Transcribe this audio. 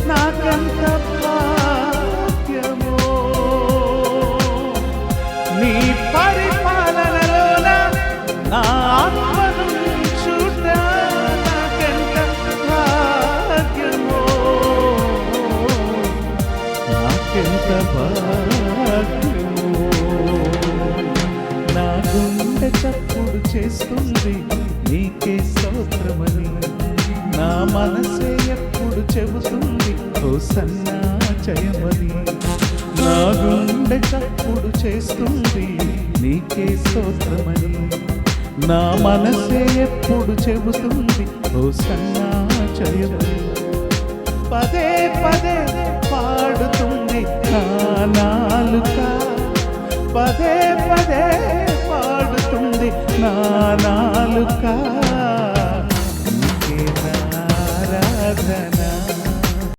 నాకెంత భాగ్యమో. నీ పరిపాలనలోన నా ఆత్మను చూడ నాకెంత భాగ్యమో, నాకెంత భాగ్యమో. నా గుండె చప్పుడు చేస్తుంది నీకే స్తోత్రమని, నా మనసే ఎప్పుడు చెబుతుంది హోసన్నా జయమని. నా గుండె చప్పుడు చేస్తుంది నీకే స్తోత్రమని, నా మనసే ఎప్పుడు చెబుతుంది హోసన్నా జయమని. పదే పదే పాడుతుంది నా నాలుక, పదే పదే పాడుతుంది నా నాలుక. నీకే నా ఆరాధన.